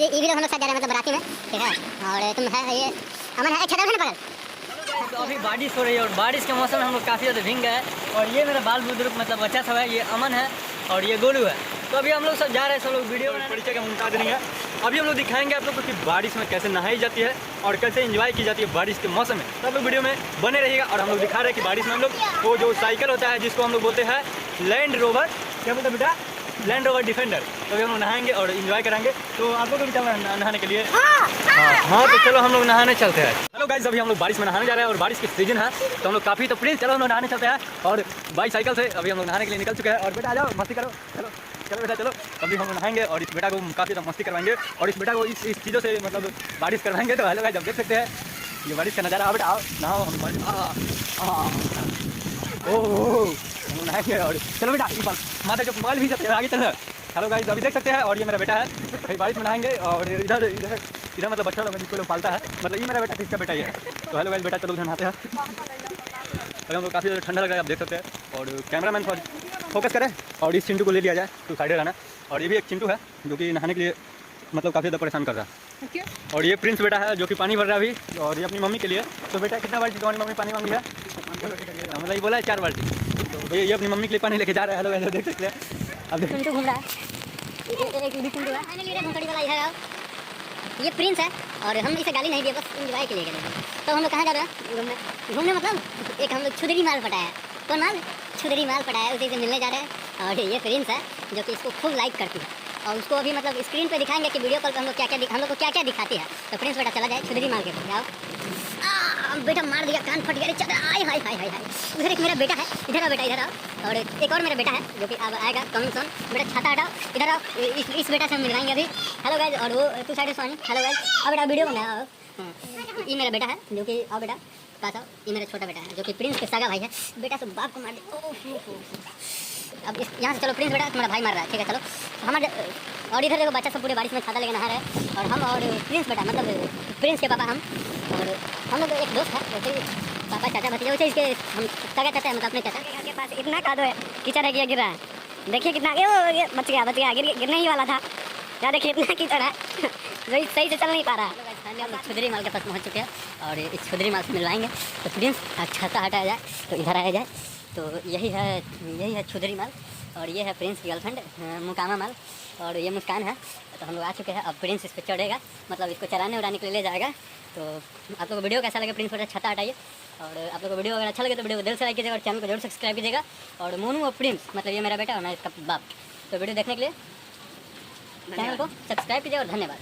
Guys ये भी लोग हम लोग साथ जा रहे हैं मतलब बराती में, ठीक है। और तुम है ये अमन है, एक छतर है ना पकड़। तो अभी बारिश हो रही है और बारिश के मौसम में हम लोग काफ़ी ज़्यादा भीग गए हैं। और ये मेरा बाल बुजुर्ग मतलब बच्चा सब है, ये अमन है और ये गोलू है। तो अभी हम लोग सब जा रहे हैं, सब लोग वीडियो परिचय का मुमताज़ नहीं है। अभी हम लोग दिखाएंगे आप लोग को कि बारिश में कैसे नहाई जाती है और कैसे एंजॉय की जाती है बारिश के मौसम में। तो आप लोग वीडियो में बने रहिएगा। और हम लोग दिखा रहे हैं कि बारिश में हम लोग वो जो साइकिल होता है जिसको हम लोग बोलते हैं लैंड रोवर, क्या बोलते हैं बेटा, लैंड रोवर डिफेंडर। तो अभी हम लोग नहाएंगे और इन्जॉय करेंगे। तो आप लोग को भी चलना है नहाने के लिए? हाँ तो चलो हम लोग नहाने चलते हैं। हेलो गाइस, अभी हम लोग बारिश में नहाने जा रहे हैं और बारिश की सीजन है तो हम लोग काफ़ी, तो प्लीज़ चलो हम लोग नहाने चलते हैं। और बाईसाइकिल से अभी हम लोग नहाने के लिए निकल चुके हैं। और बेटा आ जाओ, मस्ती करो, चलो चलो बेटा चलो। अभी हम लोग नहाएंगे और इस बेटा को काफ़ी ज़्यादा मस्ती करवाएंगे और इस बेटा को इस चीज़ों से मतलब बारिश करवाएंगे। तो हेलो गाइस, आप देख सकते हैं ये बारिश का नज़ारा। बेटा आओ नहाओ, हम बारिश हम नहाएंगे। और चलो बेटा माता जो मोबाइल भी जाते हैं आगे चलो। हेलो गाइस, अभी देख सकते हैं और ये मेरा बेटा है, कहीं बारिश में नहाएंगे। और इधर इधर इधर मतलब बच्चा लोग जिसको लोग पालता है, मतलब ये मेरा बेटा, किसका बेटा ही है। तो हेलो गाइस बेटा चलो उधर नहाते हैं। अभी हम लोग काफ़ी ज़्यादा ठंडा लग रहा है, आप देख सकते हैं। और कैमरा मैन फोकस करें और इस चिंटू को ले लिया जाए तो साइड रहना। और ये भी एक चिंटू है जो कि नहाने के लिए मतलब काफ़ी ज़्यादा परेशान कर रहा है। और ये प्रिंस बेटा है जो कि पानी भर रहा है अभी, और ये अपनी मम्मी के लिए। तो बेटा कितना बाल्टी तुम्हारी मम्मी पानी मांगी है? मतलब ये बोला है 4 बाल्टी। तो ये अपनी मम्मी के लिए पानी लेके जा रहा है। हेलो देख सकते हैं, अब चिंटू घूम रहा है, एक भी चिंटू है, घुंघड़ी वाला इधर। ये प्रिंस है और हम इसे गाली नहीं दिए, बस एंजॉय के लिए गए। तो हम लोग कहाँ जा रहे हैं? घूमने। घूमने मतलब एक हम लोग छुदरी माल पटाया है। कौन माल? छुदरी माल पटाया, उसी से मिलने जा रहे हैं। और ये प्रिंस है जो कि इसको खूब लाइक करती है और उसको अभी मतलब स्क्रीन पे दिखाएंगे कि वीडियो कॉल पे हम लोग हम लोग को क्या क्या दिखाती है। तो प्रिंस बेटा चला जाए छुदरी माल के पास। आओ बेटा, मार दिया, कान फट गया। चल आए हाय हाय हाय हाय। उधर एक मेरा बेटा है, इधर आओ बेटा, इधर आओ। और एक और मेरा बेटा है जो कि अब आएगा कमिंग सून। बेटा छाता हटाओ, इधर आओ। इस बेटा से हम मिलवाएंगे अभी। हेलो गाइस, और वो तू साइड से। हेलो गाइस, अब बेटा वीडियो बनाओ। ये मेरा बेटा है जो कि, आओ बेटा पास आओ। ये मेरा छोटा बेटा है जो कि प्रिंस के सगा भाई है। बेटा से बाप को मार दे। अब इस यहाँ से चलो, प्रिंस बेटा तुम्हारा भाई मार रहा है, ठीक है चलो हमारे। और इधर देखो बच्चा सब पूरे बारिश में छाता लेके नहा रहे हैं। और हम और प्रिंस बेटा मतलब प्रिंस के पापा हम, और हम लोग एक दोस्त है वैसे पापा चाचा भतीजा, वैसे इसके हम सगा चाचा है मतलब अपने चाचा। घर के पास इतना कादो है, कीचड़ है, गिर रहा है। देखिए कितना ये बच गया गिरने ही वाला था। क्या देखिए इतना कीचड़ है सही से चल नहीं पा रहा है। हम लोग छुदरी माल के पास पहुँच चुके हैं और इस छुदरी माल से मिलवाएंगे। तो प्रिंस छाता हटाया जाए तो इधर आया जाए। तो यही है छुदरी माल। और ये है प्रिंस की गर्लफ्रेंड मुकामा माल, और ये मुस्कान है। तो हम लोग आ चुके हैं। अब प्रिंस इस पर चढ़ेगा, मतलब इसको चराने उड़ाने के लिए ले जाएगा। तो आप लोग को वीडियो कैसा लगे? प्रिंस पर छाता हटाइए। और आप लोग को वीडियो अगर अच्छा लगे तो वीडियो को दिल से लाइक कीजिएगा और चैनल को जरूर सब्सक्राइब कीजिएगा। और मोनू और प्रिंस मतलब ये मेरा बेटा और मैं इसका बाप। तो वीडियो देखने के लिए चैनल को सब्सक्राइब कीजिए और धन्यवाद।